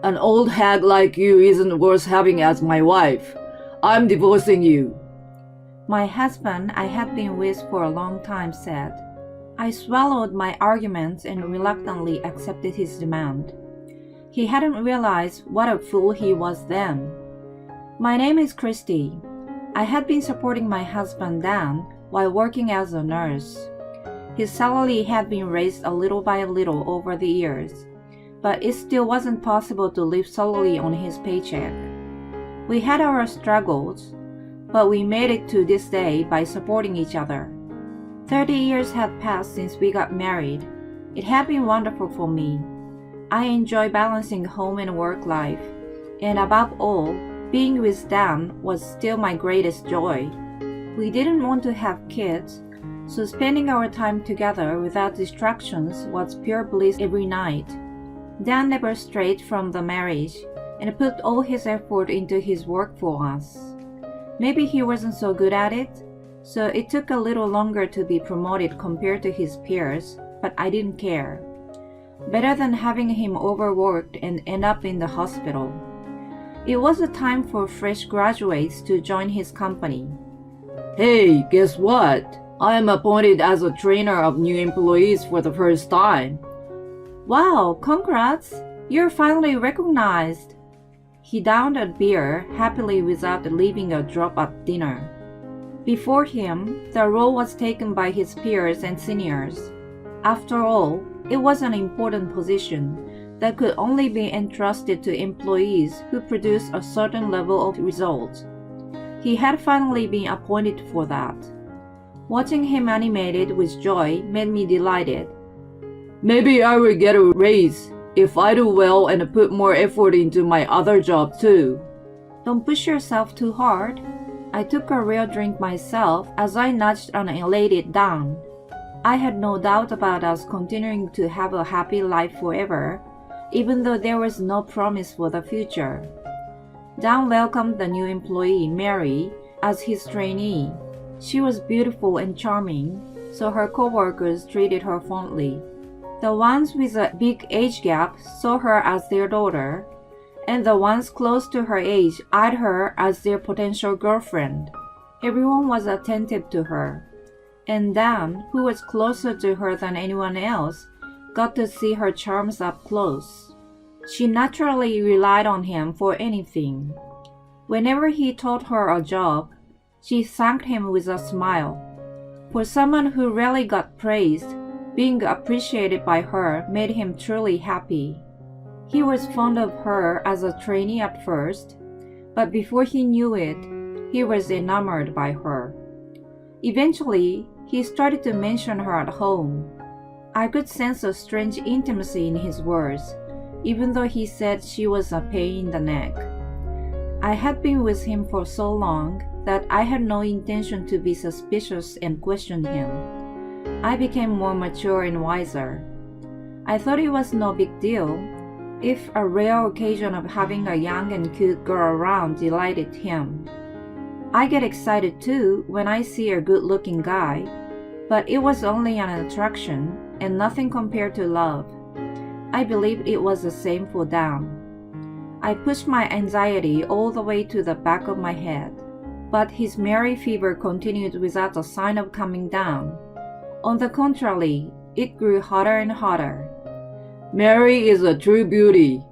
An old hag like you isn't worth having as my wife. I'm divorcing you." My husband I had been with for a long time said. I swallowed my arguments and reluctantly accepted his demand. He hadn't realized what a fool he was then. "My name is Christy. I had been supporting my husband Dan while working as a nurse. His salary had been raised a little by little over the years, but it still wasn't possible to live solely on his paycheck. We had our struggles, but we made it to this day by supporting each other. 30 years had passed since we got married. It had been wonderful for me. I enjoy balancing home and work life, and above all, being with Dan was still my greatest joy. We didn't want to have kids, so spending our time together without distractions was pure bliss every night. Dan never strayed from the marriage and put all his effort into his work for us. Maybe he wasn't so good at it, so it took a little longer to be promoted compared to his peers, but I didn't care. Better than having him overworked and end up in the hospital. It was a time for fresh graduates to join his company. "Hey, guess what? I am appointed as a trainer of new employees for the first time." "Wow, congrats! You're finally recognized." He downed a beer happily without leaving a drop at dinner. Before him, the role was taken by his peers and seniors. After all, it was an important position that could only be entrusted to employees who produced a certain level of results. He had finally been appointed for that. Watching him animated with joy made me delighted. "Maybe I will get a raise if I do well and put more effort into my other job too." "Don't push yourself too hard." I took a real drink myself as I nudged an elated Dan. I had no doubt about us continuing to have a happy life forever, even though there was no promise for the future. Dan welcomed the new employee, Mary, as his trainee. She was beautiful and charming, so her co-workers treated her fondly. The ones with a big age gap saw her as their daughter, and the ones close to her age eyed her as their potential girlfriend. Everyone was attentive to her, and Dan, who was closer to her than anyone else, got to see her charms up close. She naturally relied on him for anything. Whenever he taught her a job, she thanked him with a smile. For someone who rarely got praised, being appreciated by her made him truly happy. He was fond of her as a trainee at first, but before he knew it, he was enamored by her. Eventually, he started to mention her at home. I could sense a strange intimacy in his words, even though he said she was a pain in the neck. I had been with him for so long that I had no intention to be suspicious and question him. I became more mature and wiser. I thought it was no big deal if a rare occasion of having a young and cute girl around delighted him. I get excited too when I see a good-looking guy, but it was only an attraction and nothing compared to love. I believed it was the same for Dan. I pushed my anxiety all the way to the back of my head, but his merry fever continued without a sign of coming down. On the contrary, it grew hotter and hotter. "Mary is a true beauty.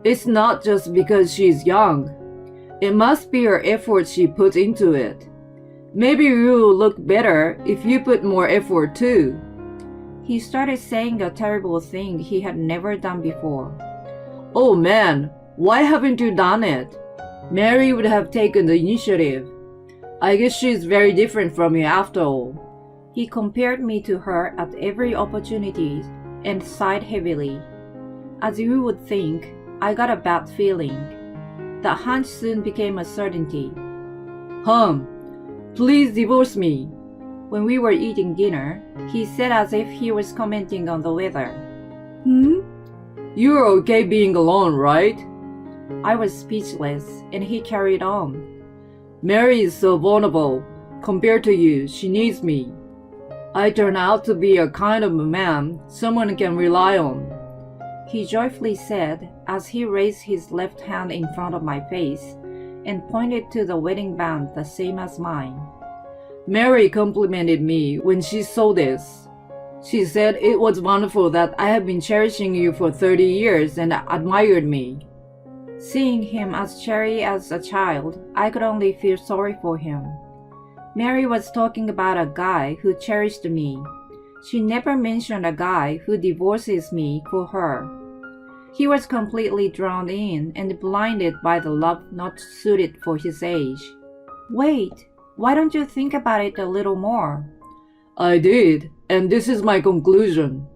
It's not just because she's young. It must be her effort she puts into it. Maybe you will look better if you put more effort too." He started saying a terrible thing he had never done before. "Oh man, why haven't you done it? Mary would have taken the initiative. I guess she's very different from you after all." He compared me to her at every opportunity and sighed heavily. As you would think, I got a bad feeling. The hunch soon became a certainty. Please divorce me." When we were eating dinner, he said as if he was commenting on the weather. "You're okay being alone, right?" I was speechless, and he carried on. "Mary is so vulnerable. Compared to you, she needs me. I turn out to be a kind of a man someone can rely on. he joyfully said as he raised his left hand in front of my face and pointed to the wedding band the same as mine. Mary complimented me when she saw this. She said it was wonderful that I had been cherishing you for 30 years and admired me. Seeing him as cheery as a child, I could only feel sorry for him. Mary was talking about a guy who cherished me. She never mentioned a guy who divorces me for her. He was completely drowned in and blinded by the love not suited for his age. Wait, why don't you think about it a little more? I did, and this is my conclusion.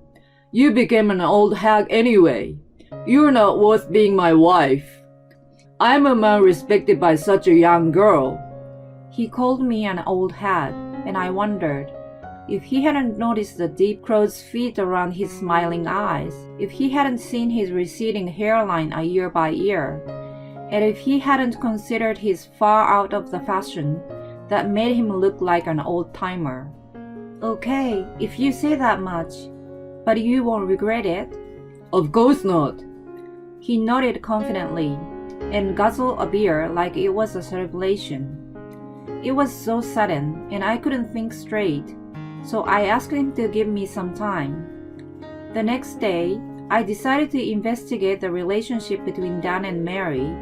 You became an old hag anyway. You're not worth being my wife. I'm a man respected by such a young girl. He called me an old hag, and I wondered if he hadn't noticed the deep crow's feet around his smiling eyes, if he hadn't seen his receding hairline a year by year, and if he hadn't considered his far out of the fashion that made him look like an old-timer. Okay, if you say that much, but you won't regret it? Of course not. He nodded confidently and guzzled a beer like it was a celebration. It was so sudden and I couldn't think straight, so I asked him to give me some time. The next day, I decided to investigate the relationship between Dan and Mary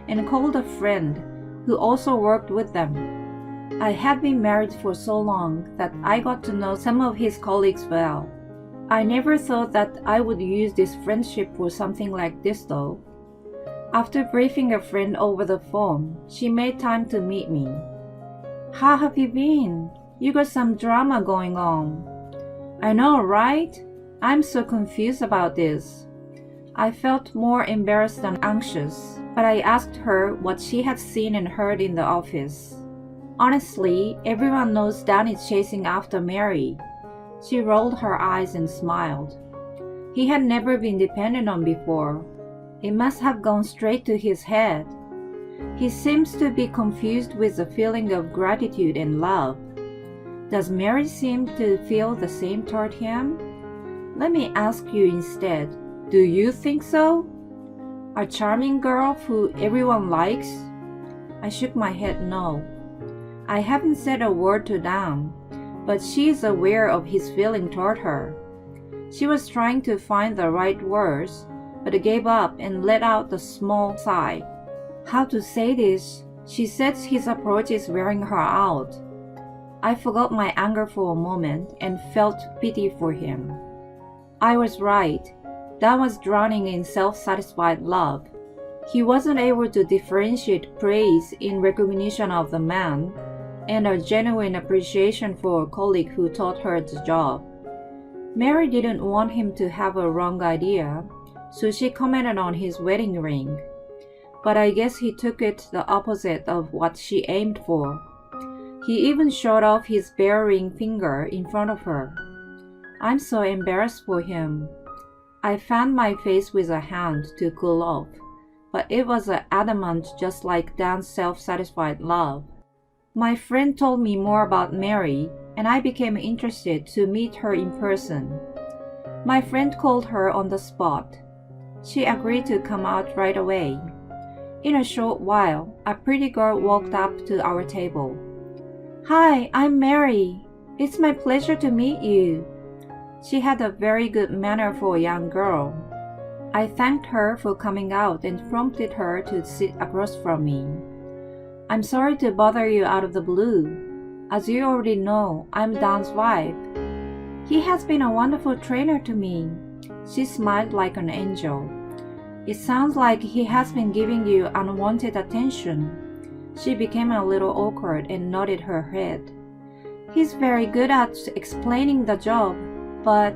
and called a friend who also worked with them. I had been married for so long that I got to know some of his colleagues well. I never thought that I would use this friendship for something like this though. After briefing a friend over the phone, she made time to meet me. How have you been? You got some drama going on. I know, right? I'm so confused about this. I felt more embarrassed than anxious, but I asked her what she had seen and heard in the office. Honestly, everyone knows Dan is chasing after Mary. She rolled her eyes and smiled. He had never been depended on before. It must have gone straight to his head. He seems to be confused with the feeling of gratitude and love. Does Mary seem to feel the same toward him? Let me ask you instead, do you think so? A charming girl who everyone likes? I shook my head no. I haven't said a word to Dan, but she is aware of his feeling toward her. She was trying to find the right words, but gave up and let out a small sigh. How to say this? She says his approach is wearing her out. I forgot my anger for a moment and felt pity for him. I was right. Dan was drowning in self-satisfied love. He wasn't able to differentiate praise in recognition of the man and a genuine appreciation for a colleague who taught her the job. Mary didn't want him to have a wrong idea, so she commented on his wedding ring. But I guess he took it the opposite of what she aimed for. He even showed off his bare ring finger in front of her. I'm so embarrassed for him. I fanned my face with a hand to cool off, but it was adamant just like Dan's self-satisfied love. My friend told me more about Mary, and I became interested to meet her in person. My friend called her on the spot. She agreed to come out right away. In a short while, a pretty girl walked up to our table. Hi, I'm Mary. It's my pleasure to meet you. She had a very good manner for a young girl. I thanked her for coming out and prompted her to sit across from me. I'm sorry to bother you out of the blue. As you already know, I'm Dan's wife. He has been a wonderful trainer to me. She smiled like an angel. It sounds like he has been giving you unwanted attention. She became a little awkward and nodded her head. He's very good at explaining the job, but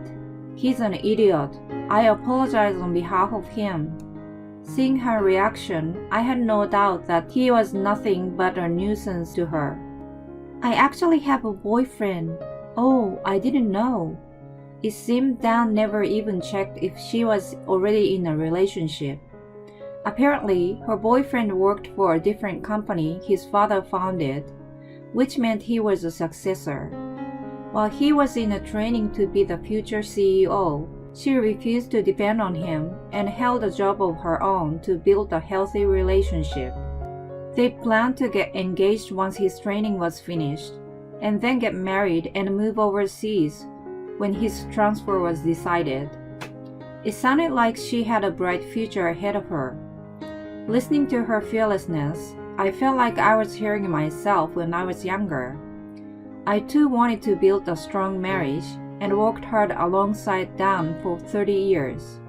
he's an idiot. I apologize on behalf of him. Seeing her reaction, I had no doubt that he was nothing but a nuisance to her. I actually have a boyfriend. Oh, I didn't know. It seemed Dan never even checked if she was already in a relationship. Apparently, her boyfriend worked for a different company his father founded, which meant he was a successor. While he was in a training to be the future CEO, She refused to depend on him and held a job of her own to build a healthy relationship. They planned to get engaged once his training was finished, and then get married and move overseas when his transfer was decided. It sounded like she had a bright future ahead of her. Listening to her fearlessness, I felt like I was hearing myself when I was younger. I too wanted to build a strong marriage and worked hard alongside Dan for 30 years.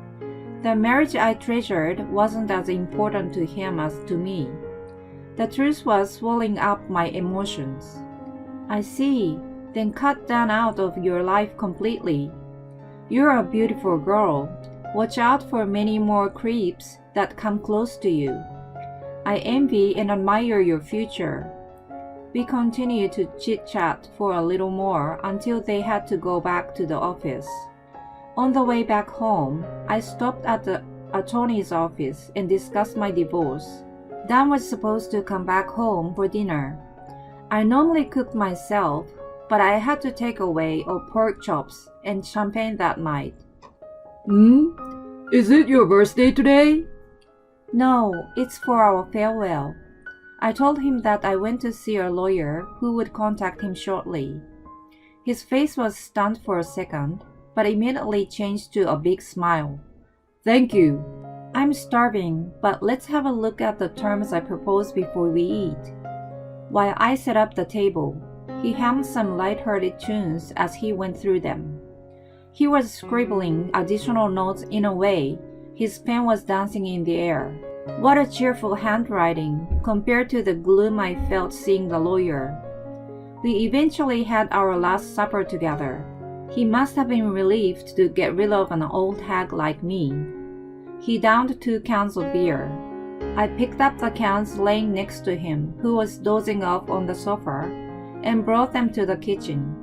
The marriage I treasured wasn't as important to him as to me. The truth was swelling up my emotions. I see, then cut Dan out of your life completely. You're a beautiful girl. Watch out for many more creeps that come close to you. I envy and admire your future. We continued to chit-chat for a little more until they had to go back to the office. On the way back home, I stopped at the attorney's office and discussed my divorce. Dan was supposed to come back home for dinner. I normally cooked myself, but I had to take away pork chops and champagne that night. Is it your birthday today? No, it's for our farewell. I told him that I went to see a lawyer who would contact him shortly. His face was stunned for a second, but immediately changed to a big smile. Thank you. I'm starving, but let's have a look at the terms I proposed before we eat. While I set up the table, he hummed some light-hearted tunes as he went through them. He was scribbling additional notes in a way his pen was dancing in the air. What a cheerful handwriting compared to the gloom I felt seeing the lawyer. We eventually had our last supper together. He must have been relieved to get rid of an old hag like me. He downed 2 cans of beer. I picked up the cans laying next to him, who was dozing off on the sofa, and brought them to the kitchen.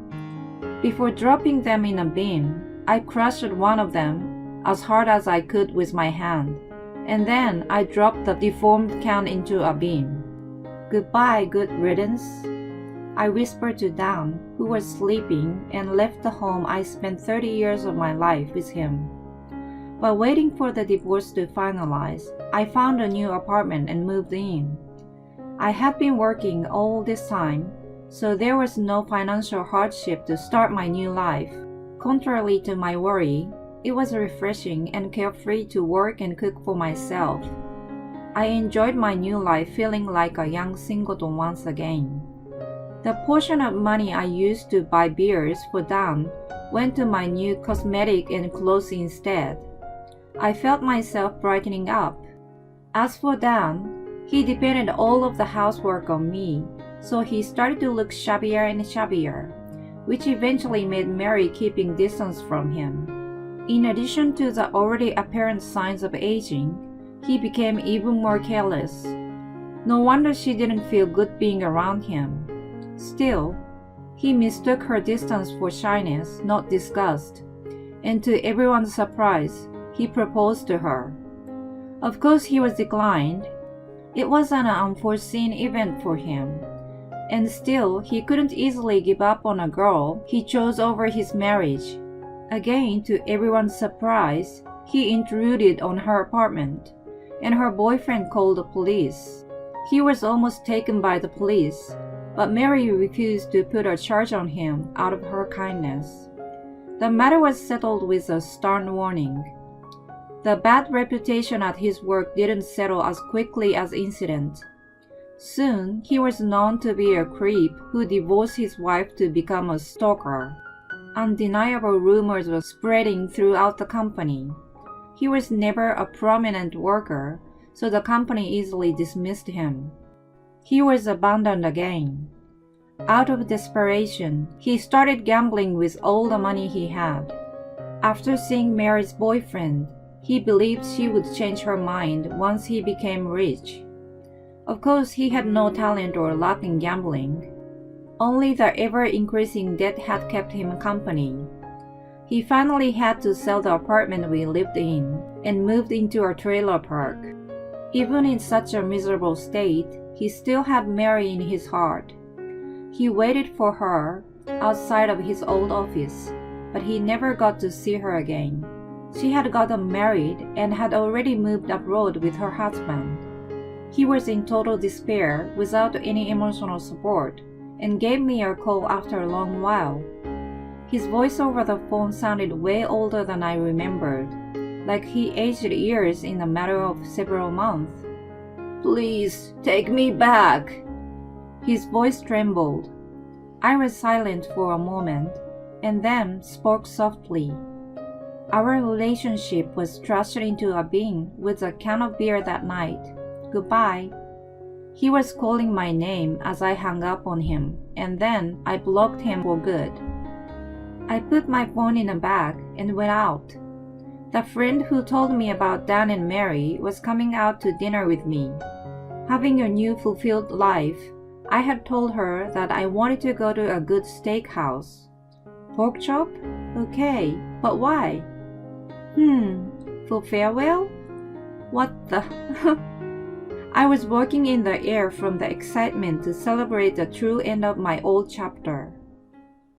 Before dropping them in a bin, I crushed one of them as hard as I could with my hand, and then I dropped the deformed can into a bin. Goodbye, good riddance, I whispered to Dan, who was sleeping, and left the home I spent 30 years of my life with him. While waiting for the divorce to finalize, I found a new apartment and moved in. I had been working all this time, so there was no financial hardship to start my new life. Contrary to my worry, it was refreshing and carefree to work and cook for myself. I enjoyed my new life feeling like a young singleton once again. The portion of money I used to buy beers for Dan went to my new cosmetic and clothes instead. I felt myself brightening up. As for Dan, he depended all of the housework on me, so he started to look shabbier and shabbier, which eventually made Mary keeping distance from him. In addition to the already apparent signs of aging, he became even more careless. No wonder she didn't feel good being around him. Still, he mistook her distance for shyness, not disgust, and to everyone's surprise, he proposed to her. Of course, he was declined. It was an unforeseen event for him, and still he couldn't easily give up on a girl he chose over his marriage. Again, to everyone's surprise, he intruded on her apartment, and her boyfriend called the police. He was almost taken by the police, but Mary refused to put a charge on him out of her kindness. The matter was settled with a stern warning. The bad reputation at his work didn't settle as quickly as incident. Soon, he was known to be a creep who divorced his wife to become a stalker. Undeniable rumors were spreading throughout the company. He was never a prominent worker, so the company easily dismissed him. He was abandoned again. Out of desperation, he started gambling with all the money he had. After seeing Mary's boyfriend, he believed she would change her mind once he became rich. Of course, he had no talent or luck in gambling. Only the ever-increasing debt had kept him company. He finally had to sell the apartment we lived in and moved into a trailer park. Even in such a miserable state, he still had Mary in his heart. He waited for her outside of his old office, but he never got to see her again. She had gotten married and had already moved abroad with her husband. He was in total despair without any emotional support and gave me a call after a long while. His voice over the phone sounded way older than I remembered, like he aged years in a matter of several months. Please, take me back. His voice trembled. I was silent for a moment, and then spoke softly. Our relationship was thrust into a bin with a can of beer that night. Goodbye. He was calling my name as I hung up on him, and then I blocked him for good. I put my phone in a bag and went out. The friend who told me about Dan and Mary was coming out to dinner with me. Having a new fulfilled life, I had told her that I wanted to go to a good steakhouse. Pork chop? Okay, but why? For farewell? What the? I was working in the air from the excitement to celebrate the true end of my old chapter.